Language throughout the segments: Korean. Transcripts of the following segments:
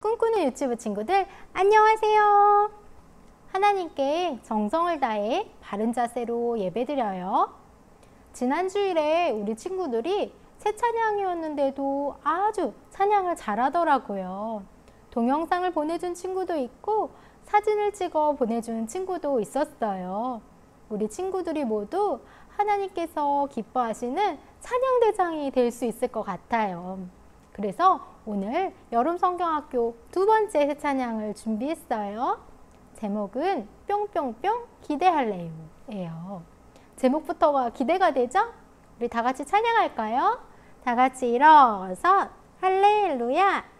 꿈꾸는 유치부 친구들 안녕하세요. 하나님께 정성을 다해 바른 자세로 예배드려요. 지난 주일에 우리 친구들이 새 찬양이었는데도 아주 찬양을 잘하더라고요. 동영상을 보내준 친구도 있고 사진을 찍어 보내준 친구도 있었어요. 우리 친구들이 모두 하나님께서 기뻐하시는 찬양대장이 될 수 있을 것 같아요. 그래서 오늘 여름성경학교 두 번째 새 찬양을 준비했어요. 제목은 뿅뿅뿅 기대할래요 예요. 제목부터가 기대가 되죠? 우리 다 같이 찬양할까요? 다 같이 일어서 할렐루야.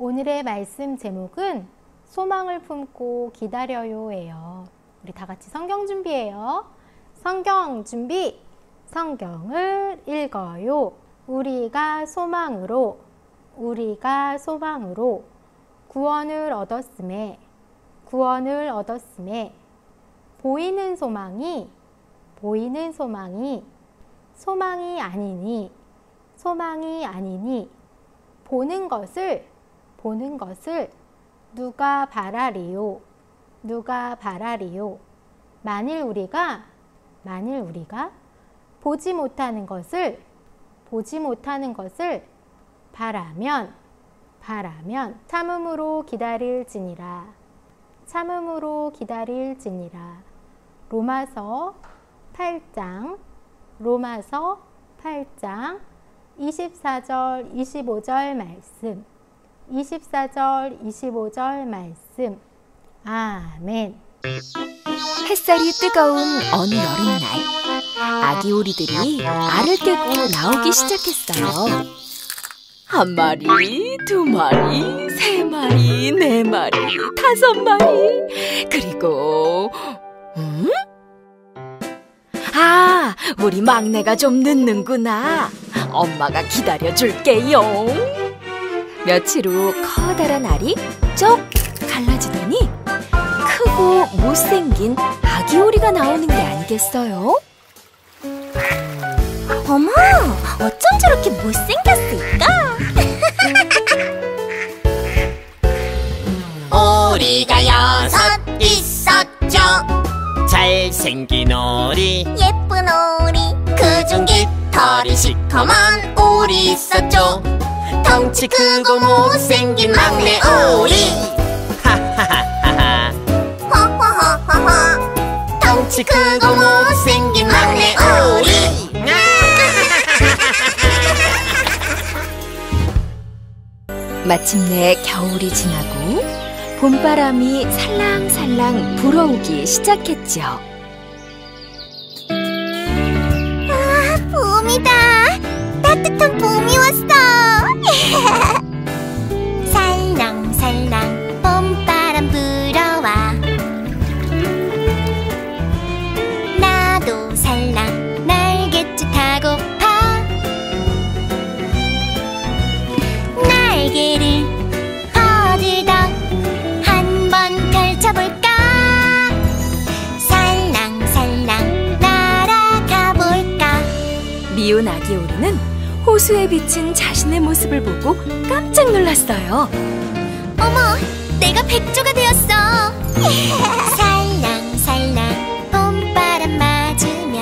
오늘의 말씀 제목은 소망을 품고 기다려요 예요. 우리 다 같이 성경 준비해요. 성경 준비. 성경을 읽어요. 우리가 소망으로 구원을 얻었음에 보이는 소망이 소망이 아니니 보는 것을 누가 바라리요. 만일 우리가 보지 못하는 것을 바라면 참음으로 기다릴지니라. 로마서 8장 24절 25절 말씀. 아멘. 햇살이 뜨거운 어느 여름날, 아기 오리들이 알을 깨고 나오기 시작했어요. 한 마리, 두 마리, 세 마리, 네 마리, 다섯 마리. 그리고 우리 막내가 좀 늦는구나. 엄마가 기다려줄게요. 며칠 후 커다란 알이 쩍 갈라지더니 크고 못생긴 아기 오리가 나오는 게 아니겠어요? 어머, 어쩜 저렇게 못생겼을까? 오리가 6 있었죠. 잘생긴 오리, 예쁜 오리, 그중 깃털이 시커먼 오리 있었죠. 덩치 크고 못생긴 막내 오리, 하하하하하. 허허허허허. 덩치 크고 못생긴 막내 오리. 마침내 겨울이 지나고 봄바람이 살랑살랑 불어오기 시작했죠. 봄이다. 따뜻한 봄이 왔어. 살랑살랑 봄바람 불어와. 나도 살랑 날갯짓 하고파. 날개를 뻗으덕 한번 펼쳐볼까. 살랑살랑 날아가볼까. 미운 아기 오리는 호수에 비친 자신의 모습을 보고 깜짝 놀랐어요. 어머, 내가 백조가 되었어. 살랑살랑 봄바람 맞으며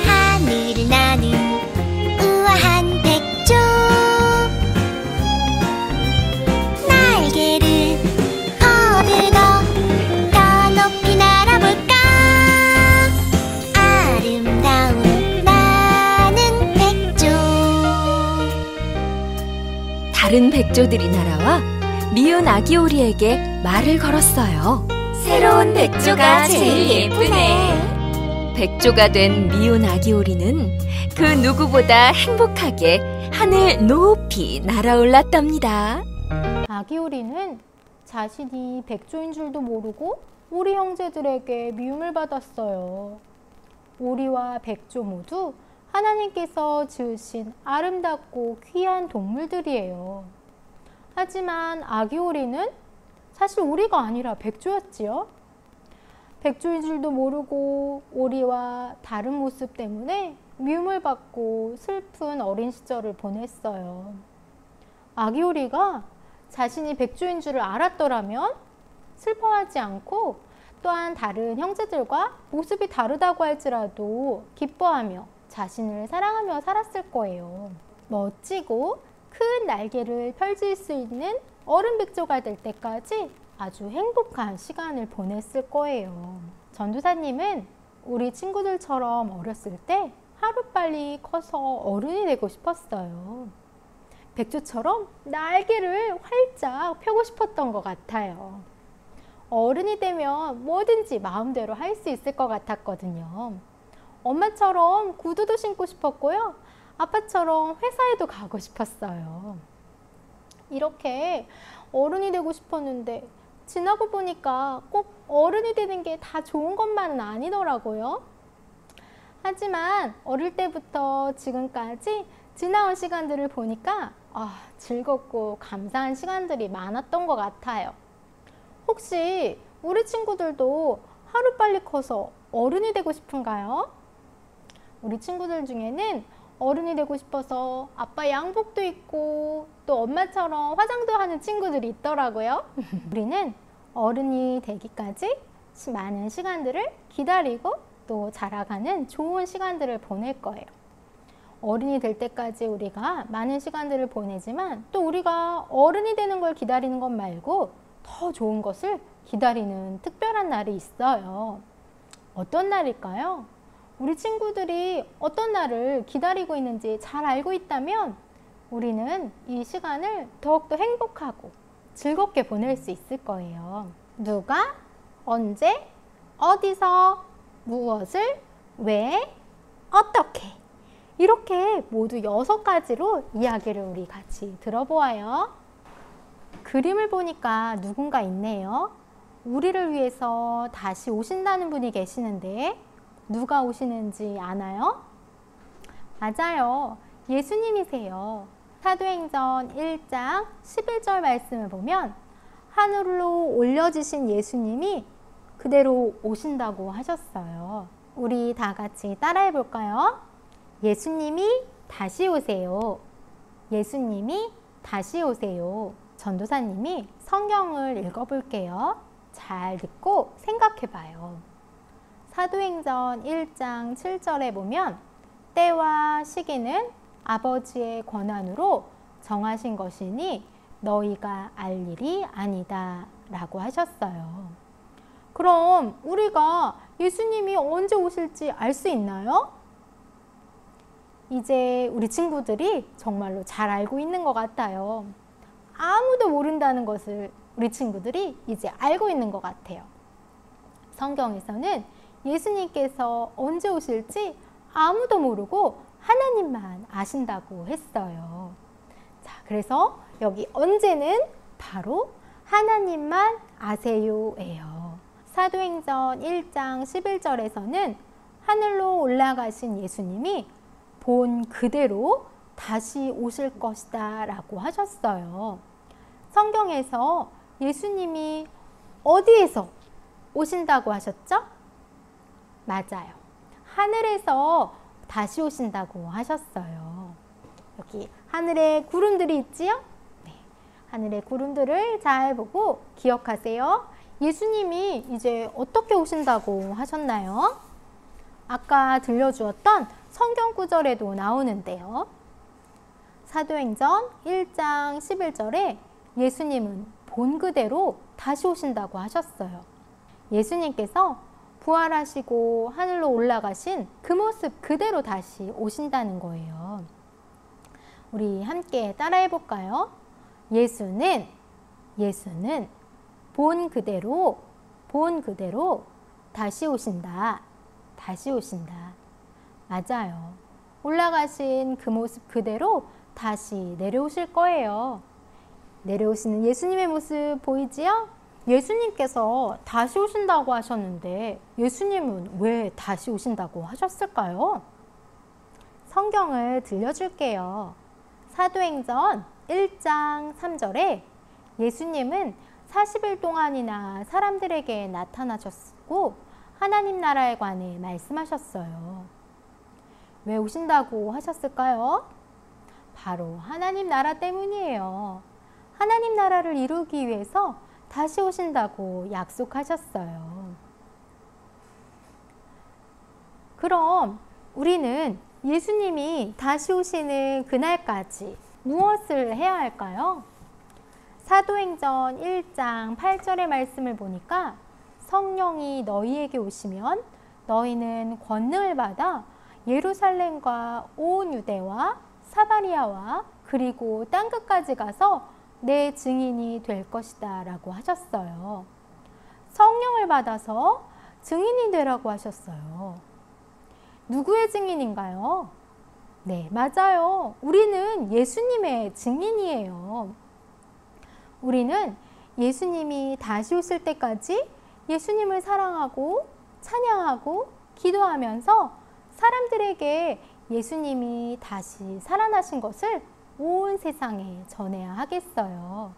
하늘을 나는 우아한 백조. 날개를 뻗으러 더 높이 날아볼까. 아름다운 나는 백조. 다른 백조들이 날아와 미운 아기 오리에게 말을 걸었어요. 새로운 백조가 제일 예쁘네. 백조가 된 미운 아기 오리는 그 누구보다 행복하게 하늘 높이 날아올랐답니다. 아기 오리는 자신이 백조인 줄도 모르고 오리 형제들에게 미움을 받았어요. 오리와 백조 모두 하나님께서 지으신 아름답고 귀한 동물들이에요. 하지만 아기 오리는 사실 오리가 아니라 백조였지요. 백조인 줄도 모르고 오리와 다른 모습 때문에 미움을 받고 슬픈 어린 시절을 보냈어요. 아기 오리가 자신이 백조인 줄을 알았더라면 슬퍼하지 않고 또한 다른 형제들과 모습이 다르다고 할지라도 기뻐하며 자신을 사랑하며 살았을 거예요. 멋지고 큰 날개를 펼칠 수 있는 어른 백조가 될 때까지 아주 행복한 시간을 보냈을 거예요. 전도사님은 우리 친구들처럼 어렸을 때 하루빨리 커서 어른이 되고 싶었어요. 백조처럼 날개를 활짝 펴고 싶었던 것 같아요. 어른이 되면 뭐든지 마음대로 할 수 있을 것 같았거든요. 엄마처럼 구두도 신고 싶었고요. 아빠처럼 회사에도 가고 싶었어요. 이렇게 어른이 되고 싶었는데 지나고 보니까 꼭 어른이 되는 게 다 좋은 것만은 아니더라고요. 하지만 어릴 때부터 지금까지 지나온 시간들을 보니까 즐겁고 감사한 시간들이 많았던 것 같아요. 혹시 우리 친구들도 하루빨리 커서 어른이 되고 싶은가요? 우리 친구들 중에는 어른이 되고 싶어서 아빠 양복도 입고 또 엄마처럼 화장도 하는 친구들이 있더라고요. 우리는 어른이 되기까지 많은 시간들을 기다리고 또 자라가는 좋은 시간들을 보낼 거예요. 어른이 될 때까지 우리가 많은 시간들을 보내지만 또 우리가 어른이 되는 걸 기다리는 것 말고 더 좋은 것을 기다리는 특별한 날이 있어요. 어떤 날일까요? 우리 친구들이 어떤 날을 기다리고 있는지 잘 알고 있다면 우리는 이 시간을 더욱더 행복하고 즐겁게 보낼 수 있을 거예요. 누가, 언제, 어디서, 무엇을, 왜, 어떻게 이렇게 모두 6가지로 이야기를 우리 같이 들어보아요. 그림을 보니까 누군가 있네요. 우리를 위해서 다시 오신다는 분이 계시는데 누가 오시는지 아나요? 맞아요. 예수님이세요. 사도행전 1장 11절 말씀을 보면 하늘로 올려지신 예수님이 그대로 오신다고 하셨어요. 우리 다 같이 따라해 볼까요? 예수님이 다시 오세요. 예수님이 다시 오세요. 전도사님이 성경을 읽어볼게요. 잘 듣고 생각해 봐요. 사도행전 1장 7절에 보면 때와 시기는 아버지의 권한으로 정하신 것이니 너희가 알 일이 아니다 라고 하셨어요. 그럼 우리가 예수님이 언제 오실지 알 수 있나요? 이제 우리 친구들이 정말로 잘 알고 있는 것 같아요. 아무도 모른다는 것을 우리 친구들이 이제 알고 있는 것 같아요. 성경에서는 예수님께서 언제 오실지 아무도 모르고 하나님만 아신다고 했어요. 자, 그래서 여기 언제는 바로 하나님만 아세요예요. 사도행전 1장 11절에서는 하늘로 올라가신 예수님이 본 그대로 다시 오실 것이다 라고 하셨어요. 성경에서 예수님이 어디에서 오신다고 하셨죠? 맞아요. 하늘에서 다시 오신다고 하셨어요. 여기 하늘에 구름들이 있지요? 네. 하늘의 구름들을 잘 보고 기억하세요. 예수님이 이제 어떻게 오신다고 하셨나요? 아까 들려주었던 성경 구절에도 나오는데요. 사도행전 1장 11절에 예수님은 본 그대로 다시 오신다고 하셨어요. 예수님께서 부활하시고 하늘로 올라가신 그 모습 그대로 다시 오신다는 거예요. 우리 함께 따라해 볼까요? 예수는 본 그대로 다시 오신다. 다시 오신다. 맞아요. 올라가신 그 모습 그대로 다시 내려오실 거예요. 내려오시는 예수님의 모습 보이지요? 예수님께서 다시 오신다고 하셨는데 예수님은 왜 다시 오신다고 하셨을까요? 성경을 들려줄게요. 사도행전 1장 3절에 예수님은 40일 동안이나 사람들에게 나타나셨고 하나님 나라에 관해 말씀하셨어요. 왜 오신다고 하셨을까요? 바로 하나님 나라 때문이에요. 하나님 나라를 이루기 위해서 다시 오신다고 약속하셨어요. 그럼 우리는 예수님이 다시 오시는 그날까지 무엇을 해야 할까요? 사도행전 1장 8절의 말씀을 보니까 성령이 너희에게 오시면 너희는 권능을 받아 예루살렘과 온 유대와 사마리아와 그리고 땅끝까지 가서 내 증인이 될 것이다 라고 하셨어요. 성령을 받아서 증인이 되라고 하셨어요. 누구의 증인인가요? 네, 맞아요. 우리는 예수님의 증인이에요. 우리는 예수님이 다시 오실 때까지 예수님을 사랑하고 찬양하고 기도하면서 사람들에게 예수님이 다시 살아나신 것을 온 세상에 전해야 하겠어요.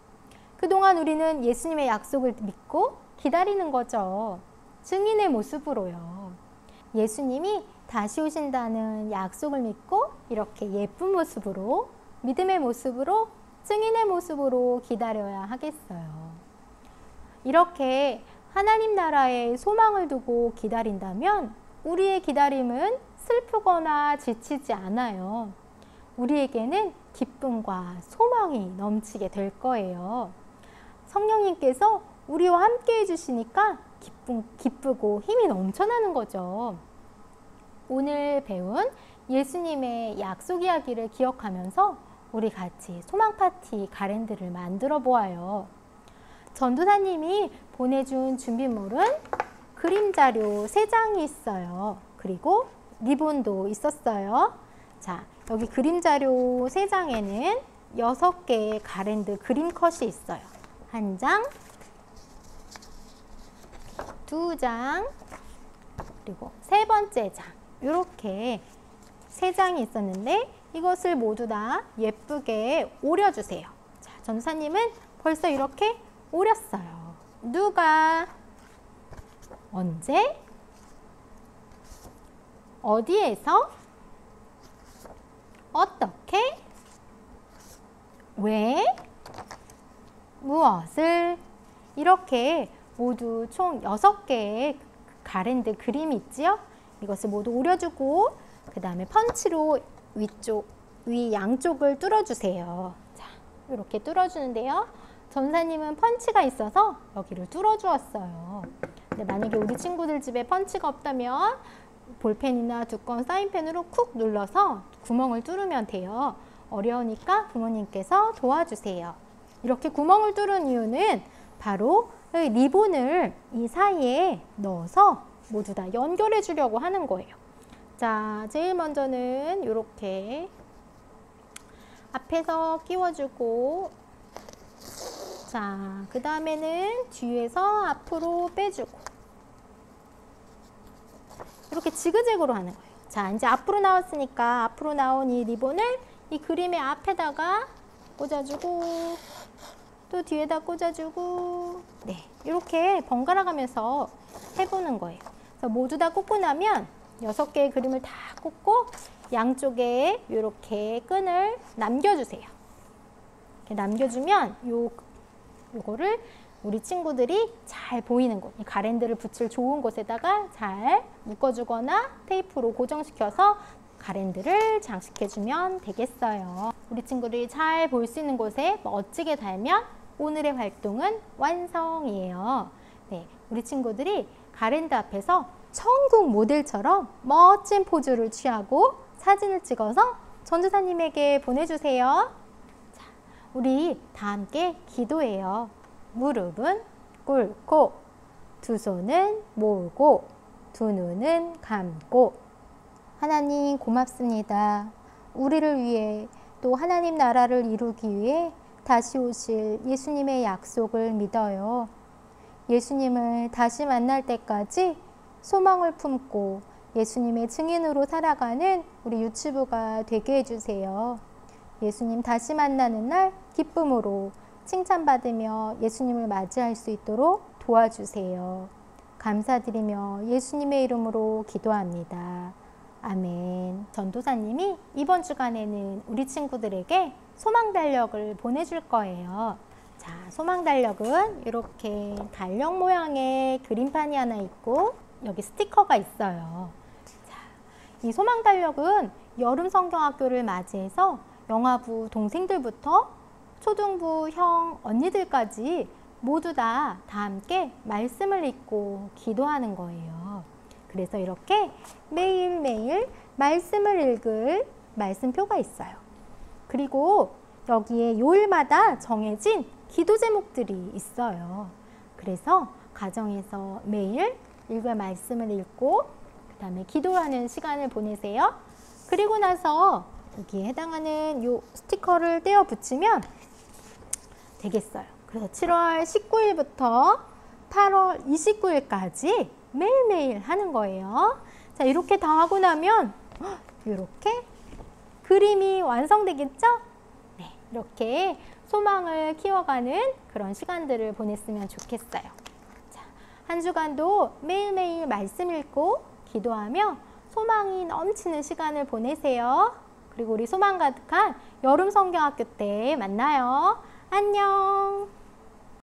그동안 우리는 예수님의 약속을 믿고 기다리는 거죠. 증인의 모습으로요. 예수님이 다시 오신다는 약속을 믿고 이렇게 예쁜 모습으로, 믿음의 모습으로, 증인의 모습으로 기다려야 하겠어요. 이렇게 하나님 나라에 소망을 두고 기다린다면 우리의 기다림은 슬프거나 지치지 않아요. 우리에게는 기쁨과 소망이 넘치게 될 거예요. 성령님께서 우리와 함께 해주시니까 기쁘고 힘이 넘쳐나는 거죠. 오늘 배운 예수님의 약속 이야기를 기억하면서 우리 같이 소망 파티 가랜드를 만들어 보아요. 전도사님이 보내준 준비물은 그림 자료 3장이 있어요. 그리고 리본도 있었어요. 자, 여기 그림 자료 3장에는 6개의 가랜드 그림 컷이 있어요. 1장, 2장, 그리고 3번째 장. 이렇게 3장이 있었는데 이것을 모두 다 예쁘게 오려주세요. 자, 전도사님은 벌써 이렇게 오렸어요. 누가, 언제, 어디에서, 어떻게, 왜, 무엇을, 이렇게 모두 총 6개의 가랜드 그림이 있지요? 이것을 모두 오려주고 그 다음에 펀치로 위 양쪽을 뚫어주세요. 자, 이렇게 뚫어주는데요. 전사님은 펀치가 있어서 여기를 뚫어주었어요. 근데 만약에 우리 친구들 집에 펀치가 없다면 볼펜이나 두꺼운 사인펜으로 쿡 눌러서 구멍을 뚫으면 돼요. 어려우니까 부모님께서 도와주세요. 이렇게 구멍을 뚫은 이유는 바로 리본을 이 사이에 넣어서 모두 다 연결해 주려고 하는 거예요. 자, 제일 먼저는 이렇게 앞에서 끼워주고, 자, 그 다음에는 뒤에서 앞으로 빼주고, 이렇게 지그재그로 하는 거예요. 자, 이제 앞으로 나왔으니까 앞으로 나온 이 리본을 이 그림의 앞에다가 꽂아주고, 또 뒤에다 꽂아주고, 네, 이렇게 번갈아 가면서 해보는 거예요. 그래서 모두 다 꽂고 나면 6개의 그림을 다 꽂고 양쪽에 이렇게 끈을 남겨주세요. 이렇게 남겨주면 요거를 우리 친구들이 잘 보이는 곳, 이 가랜드를 붙일 좋은 곳에다가 잘 묶어주거나 테이프로 고정시켜서 가랜드를 장식해주면 되겠어요. 우리 친구들이 잘 볼 수 있는 곳에 멋지게 달면 오늘의 활동은 완성이에요. 네, 우리 친구들이 가랜드 앞에서 천국 모델처럼 멋진 포즈를 취하고 사진을 찍어서 전도사님에게 보내주세요. 자, 우리 다 함께 기도해요. 무릎은 꿇고, 두 손은 모으고, 두 눈은 감고. 하나님 고맙습니다. 우리를 위해 또 하나님 나라를 이루기 위해 다시 오실 예수님의 약속을 믿어요. 예수님을 다시 만날 때까지 소망을 품고 예수님의 증인으로 살아가는 우리 유치부가 되게 해주세요. 예수님 다시 만나는 날 기쁨으로 칭찬받으며 예수님을 맞이할 수 있도록 도와주세요. 감사드리며 예수님의 이름으로 기도합니다. 아멘. 전도사님이 이번 주간에는 우리 친구들에게 소망 달력을 보내줄 거예요. 자, 소망 달력은 이렇게 달력 모양의 그림판이 하나 있고 여기 스티커가 있어요. 자, 이 소망 달력은 여름 성경학교를 맞이해서 영아부 동생들부터 초등부 형 언니들까지 모두 다 함께 말씀을 읽고 기도하는 거예요. 그래서 이렇게 매일매일 말씀을 읽을 말씀표가 있어요. 그리고 여기에 요일마다 정해진 기도 제목들이 있어요. 그래서 가정에서 매일 읽을 말씀을 읽고 그 다음에 기도하는 시간을 보내세요. 그리고 나서 여기에 해당하는 요 스티커를 떼어 붙이면 되겠어요. 그래서 7월 19일부터 8월 29일까지 매일매일 하는 거예요. 자, 이렇게 다 하고 나면 이렇게 그림이 완성되겠죠? 네, 이렇게 소망을 키워가는 그런 시간들을 보냈으면 좋겠어요. 자, 한 주간도 매일매일 말씀 읽고 기도하며 소망이 넘치는 시간을 보내세요. 그리고 우리 소망 가득한 여름 성경학교 때 만나요. 안녕.